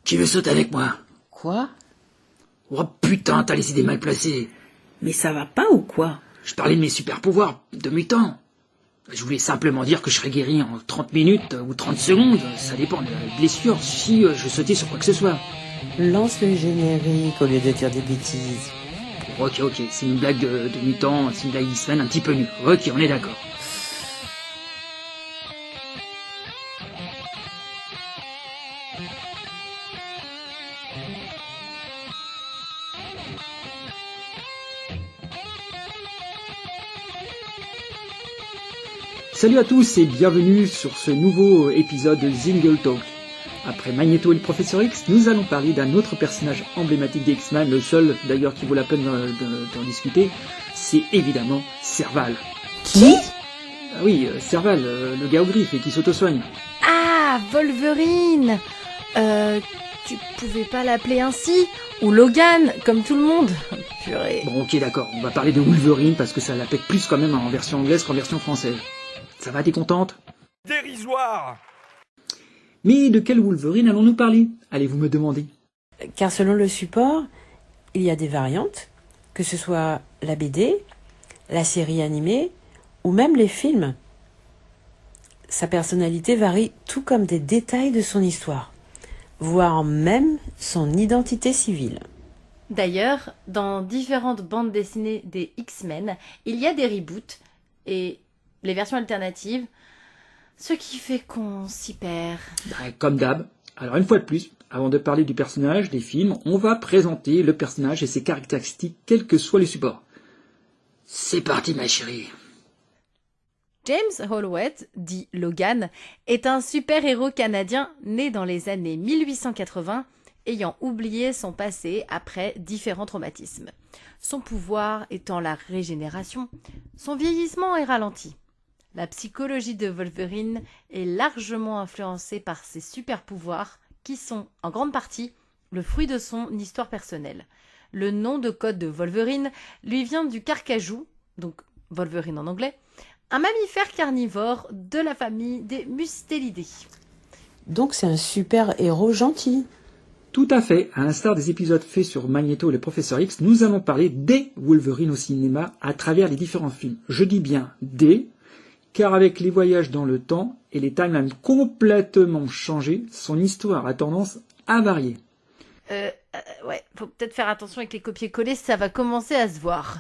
Qui veut sauter avec moi? Quoi? Oh putain, t'as les idées mal placées. Mais ça va pas ou quoi? Je parlais de mes super pouvoirs de mutant. Je voulais simplement dire que je serais guéri en 30 minutes ou 30 secondes. Ça dépend de la blessure si je sautais sur quoi que ce soit. Lance le générique au lieu de dire des bêtises. Ok, c'est une blague de mutant, c'est une blague X-Men un petit peu nulle. Ok, on est d'accord. Salut à tous et bienvenue sur ce nouveau épisode de Zingle Talk. Après Magneto et le Professeur X, nous allons parler d'un autre personnage emblématique des X-Men, le seul d'ailleurs qui vaut la peine d'en discuter, c'est évidemment Serval. Qui? Ah oui, Serval, le gars aux griffes et qui s'auto-soigne. Ah, Wolverine. Tu pouvais pas l'appeler ainsi? Ou Logan, comme tout le monde? Purée. Bon ok d'accord, on va parler de Wolverine parce que ça la pète plus quand même en version anglaise qu'en version française. Ça va, t'es contente? Dérisoire! Mais de quel Wolverine allons-nous parler? Allez-vous me demander. Car selon le support, il y a des variantes, que ce soit la BD, la série animée ou même les films. Sa personnalité varie tout comme des détails de son histoire, voire même son identité civile. D'ailleurs, dans différentes bandes dessinées des X-Men, il y a des reboots et les versions alternatives, ce qui fait qu'on s'y perd. Comme d'hab. Alors une fois de plus, avant de parler du personnage, des films, on va présenter le personnage et ses caractéristiques, quel que soit le support. C'est parti ma chérie. James Holloway, dit Logan, est un super-héros canadien né dans les années 1880, ayant oublié son passé après différents traumatismes. Son pouvoir étant la régénération, son vieillissement est ralenti. La psychologie de Wolverine est largement influencée par ses super-pouvoirs qui sont, en grande partie, le fruit de son histoire personnelle. Le nom de code de Wolverine lui vient du carcajou, donc Wolverine en anglais, un mammifère carnivore de la famille des Mustélidés. Donc c'est un super-héros gentil. Tout à fait, à l'instar des épisodes faits sur Magneto et le Professeur X, nous allons parler des Wolverine au cinéma à travers les différents films. Je dis bien des, car avec les voyages dans le temps et les timelines complètement changées, son histoire a tendance à varier. Ouais, faut peut-être faire attention avec les copier-coller, ça va commencer à se voir.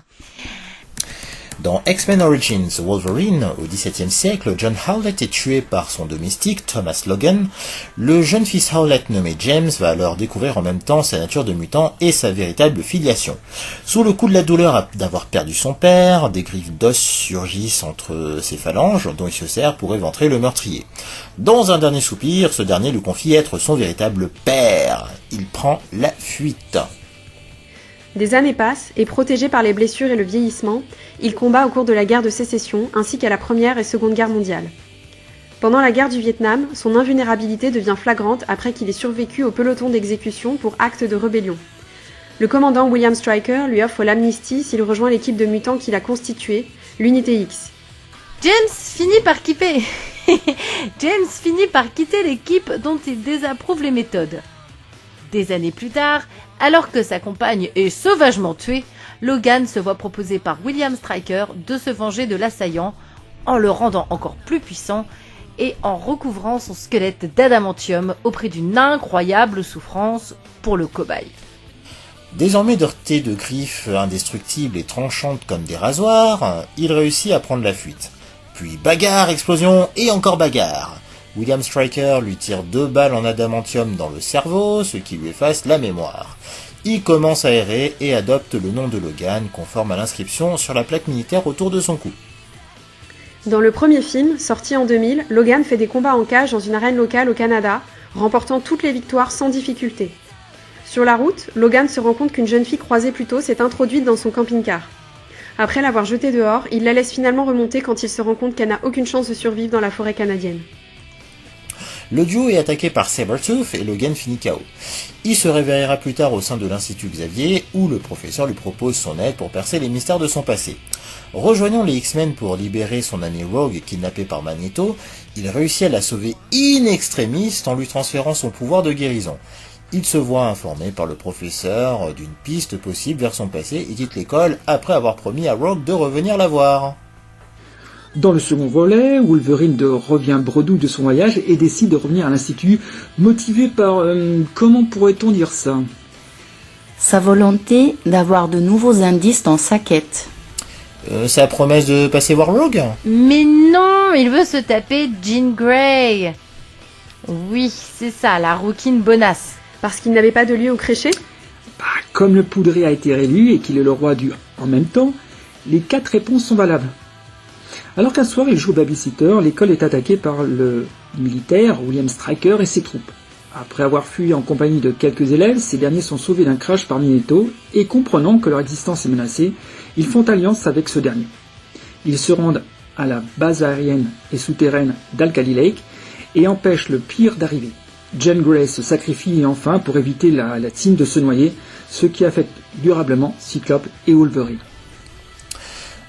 Dans X-Men Origins Wolverine, au XVIIe siècle, John Howlett est tué par son domestique, Thomas Logan. Le jeune fils Howlett nommé James va alors découvrir en même temps sa nature de mutant et sa véritable filiation. Sous le coup de la douleur d'avoir perdu son père, des griffes d'os surgissent entre ses phalanges, dont il se sert pour éventrer le meurtrier. Dans un dernier soupir, ce dernier lui confie être son véritable père. Il prend la fuite. Des années passent, et protégé par les blessures et le vieillissement, il combat au cours de la guerre de sécession ainsi qu'à la Première et Seconde Guerre mondiale. Pendant la guerre du Vietnam, son invulnérabilité devient flagrante après qu'il ait survécu au peloton d'exécution pour acte de rébellion. Le commandant William Stryker lui offre l'amnistie s'il rejoint l'équipe de mutants qu'il a constituée, l'Unité X. James finit par quitter l'équipe dont il désapprouve les méthodes. Des années plus tard, alors que sa compagne est sauvagement tuée, Logan se voit proposer par William Stryker de se venger de l'assaillant en le rendant encore plus puissant et en recouvrant son squelette d'adamantium au prix d'une incroyable souffrance pour le cobaye. Désormais doté de griffes indestructibles et tranchantes comme des rasoirs, il réussit à prendre la fuite. Puis bagarre, explosion et encore bagarre. William Stryker lui tire 2 balles en adamantium dans le cerveau, ce qui lui efface la mémoire. Il commence à errer et adopte le nom de Logan, conforme à l'inscription sur la plaque militaire autour de son cou. Dans le premier film, sorti en 2000, Logan fait des combats en cage dans une arène locale au Canada, remportant toutes les victoires sans difficulté. Sur la route, Logan se rend compte qu'une jeune fille croisée plus tôt s'est introduite dans son camping-car. Après l'avoir jetée dehors, il la laisse finalement remonter quand il se rend compte qu'elle n'a aucune chance de survivre dans la forêt canadienne. Le duo est attaqué par Sabretooth et Logan finit KO. Il se réveillera plus tard au sein de l'Institut Xavier, où le professeur lui propose son aide pour percer les mystères de son passé. Rejoignant les X-Men pour libérer son ami Rogue kidnappé par Magneto, il réussit à la sauver in extremis en lui transférant son pouvoir de guérison. Il se voit informé par le professeur d'une piste possible vers son passé et quitte l'école après avoir promis à Rogue de revenir la voir. Dans le second volet, Wolverine revient bredouille de son voyage et décide de revenir à l'Institut, motivé par... comment pourrait-on dire ça ? Sa volonté d'avoir de nouveaux indices dans sa quête. Sa promesse de passer voir Rogue ? Mais non, il veut se taper Jean Grey. Oui, c'est ça, la rouquine bonasse. Parce qu'il n'avait pas de lieu où crécher ? Comme le poudré a été réélu et qu'il est le roi du en même temps, les 4 réponses sont valables. Alors qu'un soir il joue au babysitter, l'école est attaquée par le militaire William Stryker et ses troupes. Après avoir fui en compagnie de quelques élèves, ces derniers sont sauvés d'un crash par Magneto et comprenant que leur existence est menacée, ils font alliance avec ce dernier. Ils se rendent à la base aérienne et souterraine d'Alkali Lake et empêchent le pire d'arriver. Jean Grey se sacrifie enfin pour éviter la team de se noyer, ce qui affecte durablement Cyclope et Wolverine.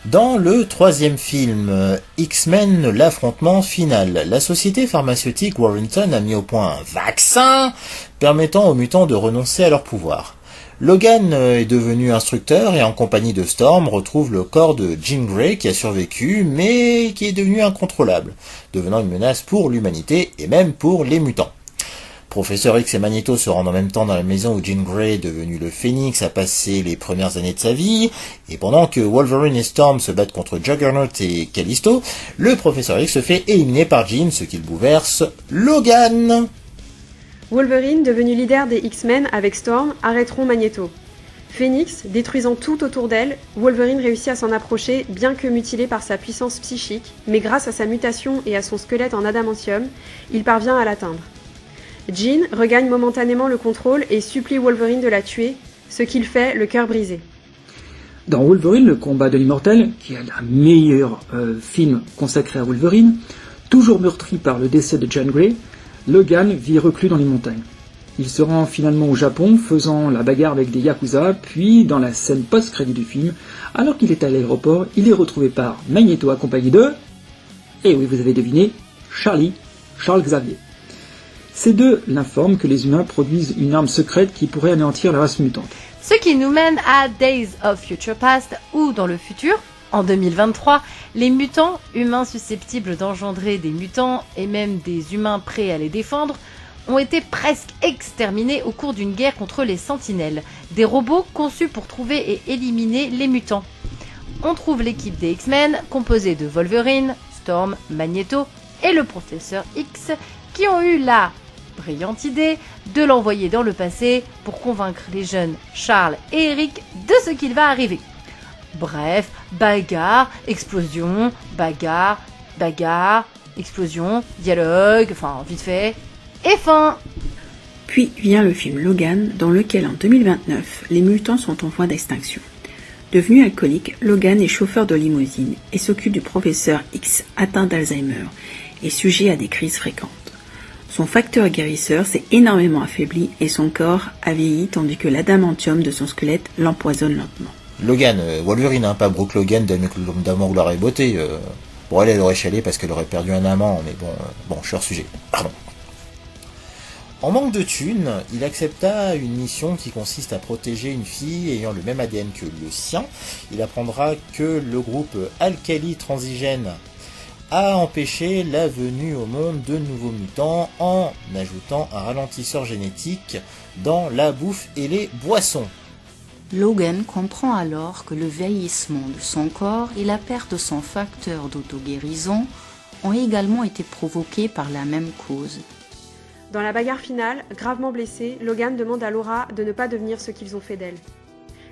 Dans le 3e film, X-Men, l'affrontement final, la société pharmaceutique Warrington a mis au point un vaccin permettant aux mutants de renoncer à leur pouvoir. Logan est devenu instructeur et en compagnie de Storm retrouve le corps de Jean Grey qui a survécu mais qui est devenu incontrôlable, devenant une menace pour l'humanité et même pour les mutants. Professeur X et Magneto se rendent en même temps dans la maison où Jean Grey, devenu le Phénix, a passé les premières années de sa vie, et pendant que Wolverine et Storm se battent contre Juggernaut et Callisto, le Professeur X se fait éliminer par Jean, ce qui le bouleverse Logan. Wolverine, devenu leader des X-Men avec Storm, arrêteront Magneto. Phénix, détruisant tout autour d'elle, Wolverine réussit à s'en approcher, bien que mutilé par sa puissance psychique, mais grâce à sa mutation et à son squelette en adamantium, il parvient à l'atteindre. Jean regagne momentanément le contrôle et supplie Wolverine de la tuer, ce qu'il fait, le cœur brisé. Dans Wolverine, le combat de l'immortel, qui est le meilleur film consacré à Wolverine, toujours meurtri par le décès de Jean Grey, Logan vit reclus dans les montagnes. Il se rend finalement au Japon, faisant la bagarre avec des Yakuza, puis dans la scène post-crédit du film, alors qu'il est à l'aéroport, il est retrouvé par Magneto accompagné de... Et oui, vous avez deviné, Charles Xavier. Ces deux l'informent que les humains produisent une arme secrète qui pourrait anéantir la race mutante. Ce qui nous mène à Days of Future Past, où dans le futur, en 2023, les mutants, humains susceptibles d'engendrer des mutants et même des humains prêts à les défendre, ont été presque exterminés au cours d'une guerre contre les Sentinelles, des robots conçus pour trouver et éliminer les mutants. On trouve l'équipe des X-Men, composée de Wolverine, Storm, Magneto et le Professeur X, qui ont eu la brillante idée de l'envoyer dans le passé pour convaincre les jeunes Charles et Eric de ce qu'il va arriver. Bref, bagarre, explosion, bagarre, explosion, dialogue, enfin vite fait, et fin. Puis vient le film Logan, dans lequel en 2029, les mutants sont en voie d'extinction. Devenu alcoolique, Logan est chauffeur de limousine et s'occupe du professeur X atteint d'Alzheimer et sujet à des crises fréquentes. Son facteur guérisseur s'est énormément affaibli et son corps a vieilli tandis que l'adamantium de son squelette l'empoisonne lentement. Logan, Wolverine, pas Brooke Logan d'amour, gloire et beauté. Bon, elle aurait chialé parce qu'elle aurait perdu un amant, mais bon, je suis hors sujet. Pardon. En manque de thunes, il accepta une mission qui consiste à protéger une fille ayant le même ADN que le sien. Il apprendra que le groupe Alkali Transigène a empêché la venue au monde de nouveaux mutants en ajoutant un ralentisseur génétique dans la bouffe et les boissons. Logan comprend alors que le vieillissement de son corps et la perte de son facteur d'auto-guérison ont également été provoqués par la même cause. Dans la bagarre finale, gravement blessée, Logan demande à Laura de ne pas devenir ce qu'ils ont fait d'elle.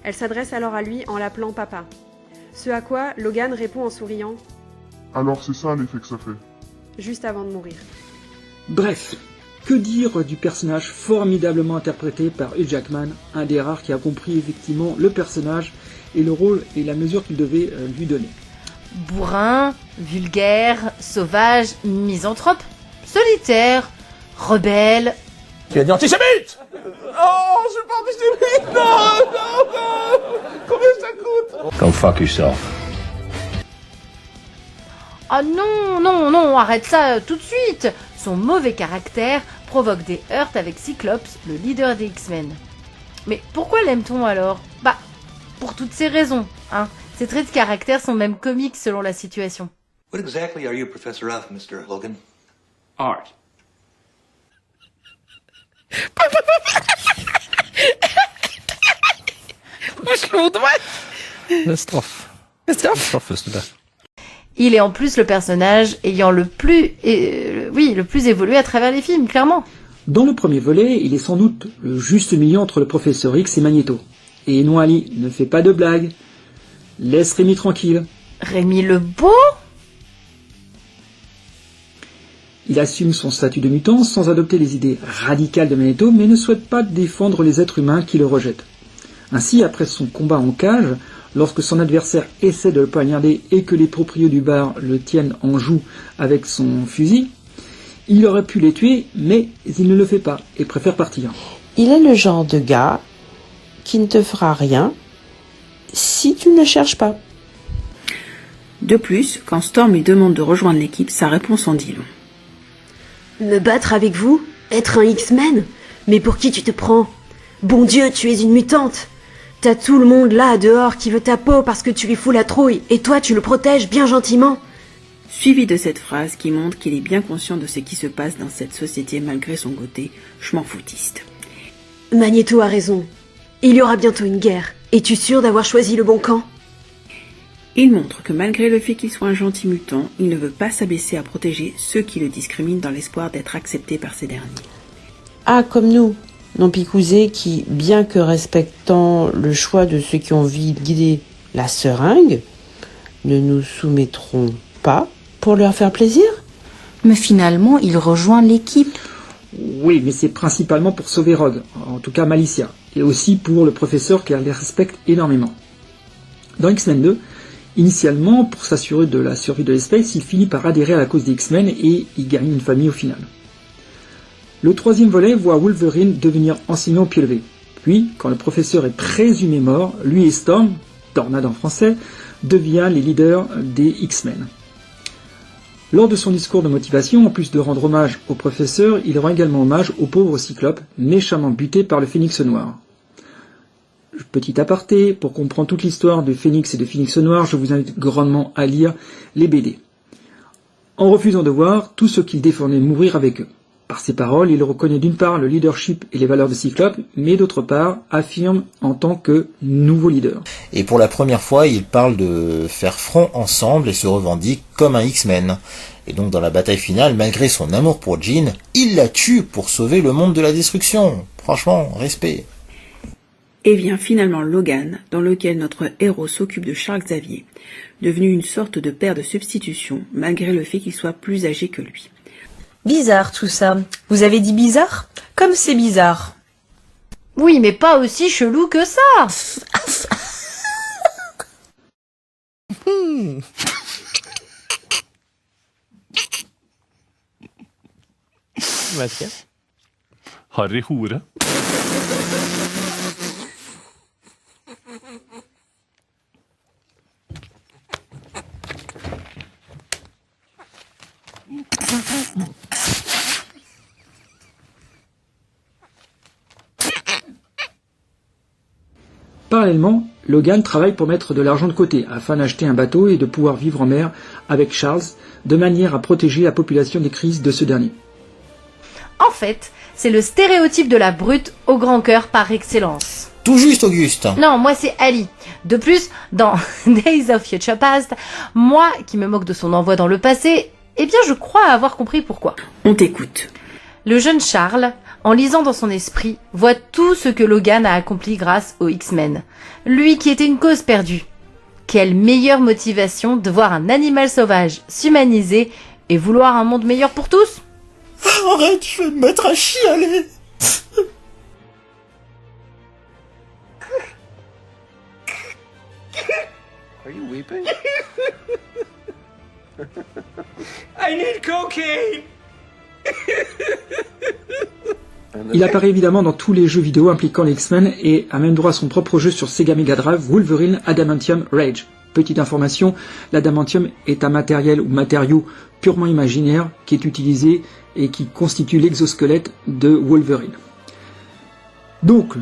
Elle s'adresse alors à lui en l'appelant papa. Ce à quoi Logan répond en souriant « Alors c'est ça l'effet que ça fait. » juste avant de mourir. Bref, que dire du personnage formidablement interprété par Hugh Jackman, un des rares qui a compris effectivement le personnage et le rôle et la mesure qu'il devait lui donner. Bourrin, vulgaire, sauvage, misanthrope, solitaire, rebelle. Tu as dit antisémite. Oh, je suis pas antisémite. Non. Combien ça coûte? Go fuck yourself. Ah non, arrête ça tout de suite. Son mauvais caractère provoque des heurts avec Cyclops, le leader des X-Men. Mais pourquoi l'aime-t-on alors ? Pour toutes ces raisons, hein. Ses traits de caractère sont même comiques selon la situation. What exactly are you a professor of, Mr. Logan? Art. Il est en plus le personnage ayant le plus évolué à travers les films, clairement. Dans le premier volet, il est sans doute le juste milieu entre le professeur X et Magneto. Et non, Ali, ne fais pas de blagues. Laisse Rémi tranquille. Rémi le Beau ? Il assume son statut de mutant sans adopter les idées radicales de Magneto, mais ne souhaite pas défendre les êtres humains qui le rejettent. Ainsi, après son combat en cage, lorsque son adversaire essaie de le poignarder et que les proprios du bar le tiennent en joue avec son fusil, il aurait pu les tuer, mais il ne le fait pas et préfère partir. Il est le genre de gars qui ne te fera rien si tu ne le cherches pas. De plus, quand Storm lui demande de rejoindre l'équipe, sa réponse en dit long. Me battre avec vous ? Être un X-Men ? Mais pour qui tu te prends ? Bon Dieu, tu es une mutante ! T'as tout le monde là, dehors, qui veut ta peau parce que tu lui fous la trouille, et toi tu le protèges bien gentiment. Suivi de cette phrase qui montre qu'il est bien conscient de ce qui se passe dans cette société malgré son côté je m'en foutiste. Magneto a raison. Il y aura bientôt une guerre. Es-tu sûr d'avoir choisi le bon camp ? Il montre que malgré le fait qu'il soit un gentil mutant, il ne veut pas s'abaisser à protéger ceux qui le discriminent dans l'espoir d'être accepté par ces derniers. Ah, comme nous, non picousés qui, bien que respectant le choix de ceux qui ont envie de guider la seringue, ne nous soumettront pas pour leur faire plaisir ? Mais finalement, il rejoint l'équipe. Oui, mais c'est principalement pour sauver Rogue, en tout cas Malicia, et aussi pour le professeur qui les respecte énormément. Dans X-Men 2, initialement, pour s'assurer de la survie de l'espèce, il finit par adhérer à la cause des X-Men et il gagne une famille au final. Le troisième volet voit Wolverine devenir enseignant au pied levé. Puis, quand le professeur est présumé mort, lui et Storm, Tornade en français, devient les leaders des X-Men. Lors de son discours de motivation, en plus de rendre hommage au professeur, il rend également hommage au pauvre Cyclope, méchamment buté par le Phénix Noir. Petit aparté, pour comprendre toute l'histoire de Phénix et de Phénix Noir, je vous invite grandement à lire les BD. En refusant de voir tout ce qu'il défendait mourir avec eux. Par ses paroles, il reconnaît d'une part le leadership et les valeurs de Cyclope, mais d'autre part, affirme en tant que nouveau leader. Et pour la première fois, il parle de faire front ensemble et se revendique comme un X-Men. Et donc dans la bataille finale, malgré son amour pour Jean, il la tue pour sauver le monde de la destruction. Franchement, respect. Et vient finalement Logan, dans lequel notre héros s'occupe de Charles Xavier, devenu une sorte de père de substitution, malgré le fait qu'il soit plus âgé que lui. Bizarre tout ça. Vous avez dit bizarre ? Comme c'est bizarre. Oui, mais pas aussi chelou que ça. Harry hore. Parallèlement, Logan travaille pour mettre de l'argent de côté afin d'acheter un bateau et de pouvoir vivre en mer avec Charles, de manière à protéger la population des crises de ce dernier. En fait, c'est le stéréotype de la brute au grand cœur par excellence. Tout juste, Auguste. Non, moi c'est Ali. De plus, dans Days of Future Past, moi qui me moque de son envoi dans le passé, eh bien je crois avoir compris pourquoi. On t'écoute. Le jeune Charles, en lisant dans son esprit, voit tout ce que Logan a accompli grâce aux X-Men. Lui qui était une cause perdue. Quelle meilleure motivation de voir un animal sauvage s'humaniser et vouloir un monde meilleur pour tous. Arrête, je vais me mettre à chialer. Are you weeping? I need cocaine. Il apparaît évidemment dans tous les jeux vidéo impliquant les X-Men et a même droit à son propre jeu sur Sega Mega Drive, Wolverine Adamantium Rage. Petite information, l'adamantium est un matériau purement imaginaire qui est utilisé et qui constitue l'exosquelette de Wolverine. Donc,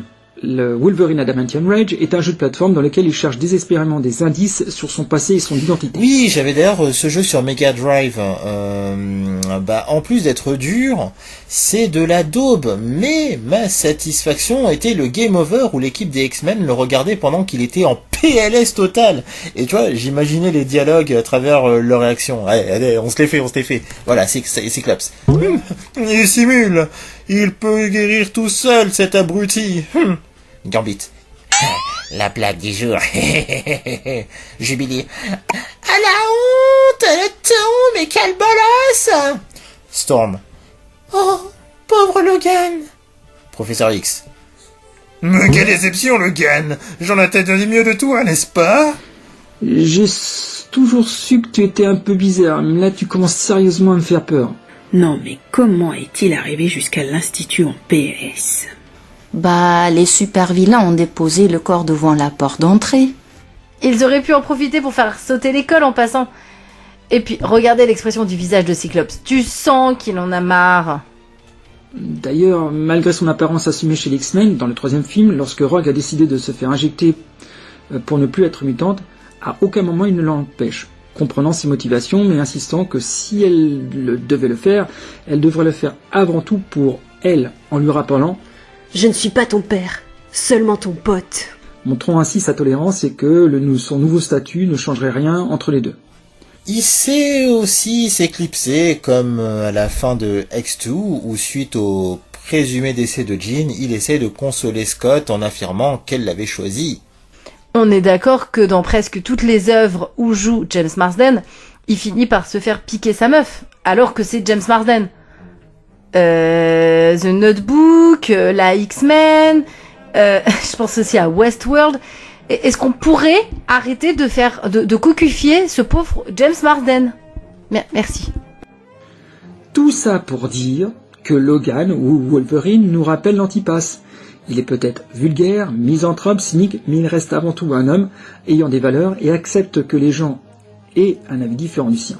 le Wolverine Adamantium Rage est un jeu de plateforme dans lequel il cherche désespérément des indices sur son passé et son identité. Oui, j'avais d'ailleurs ce jeu sur Mega Drive. En plus d'être dur, c'est de la daube. Mais ma satisfaction était le Game Over où l'équipe des X-Men le regardait pendant qu'il était en PLS total. Et tu vois, j'imaginais les dialogues à travers leurs réactions. Allez, on se les fait. Voilà, c'est Cyclops. Il simule. Il peut guérir tout seul, cet abruti. Gambit. La blague du jour. Jubilé. À la honte, le ton, mais quel bolasse. Storm. Oh, pauvre Logan. Professeur X. Mais quelle déception, Logan. J'en attendais mieux de toi, n'est-ce pas? J'ai toujours su que tu étais un peu bizarre, mais là tu commences sérieusement à me faire peur. Non, mais comment est-il arrivé jusqu'à l'Institut en PLS? Les super vilains ont déposé le corps devant la porte d'entrée. Ils auraient pu en profiter pour faire sauter l'école en passant. Et puis, regardez l'expression du visage de Cyclops. Tu sens qu'il en a marre. D'ailleurs, malgré son apparence assumée chez les X-Men, dans le 3e film, lorsque Rogue a décidé de se faire injecter pour ne plus être mutante, à aucun moment il ne l'empêche, comprenant ses motivations, mais insistant que si elle devait le faire, elle devrait le faire avant tout pour elle, en lui rappelant « Je ne suis pas ton père, seulement ton pote », montrant ainsi sa tolérance et que son nouveau statut ne changerait rien entre les deux. Il sait aussi s'éclipser, comme à la fin de X2, où suite au présumé décès de Jean, il essaie de consoler Scott en affirmant qu'elle l'avait choisi. On est d'accord que dans presque toutes les œuvres où joue James Marsden, il finit par se faire piquer sa meuf, alors que c'est James Marsden. The Notebook, la X-Men, je pense aussi à Westworld. Est-ce qu'on pourrait arrêter de cocufier ce pauvre James Marsden? Merci. Tout ça pour dire que Logan ou Wolverine nous rappelle l'antipasse. Il est peut-être vulgaire, misanthrope, cynique, mais il reste avant tout un homme ayant des valeurs et accepte que les gens aient un avis différent du sien.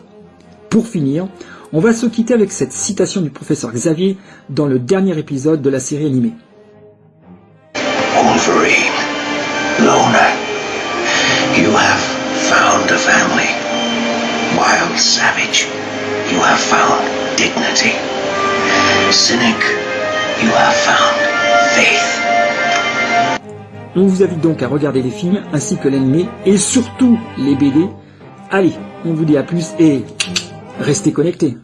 Pour finir, on va se quitter avec cette citation du professeur Xavier dans le dernier épisode de la série animée. Wolverine, loner, you have found a family. Wild savage, you have found dignity. Cynic, you have found faith. On vous invite donc à regarder les films ainsi que l'animé et surtout les BD. Allez, on vous dit à plus et restez connectés.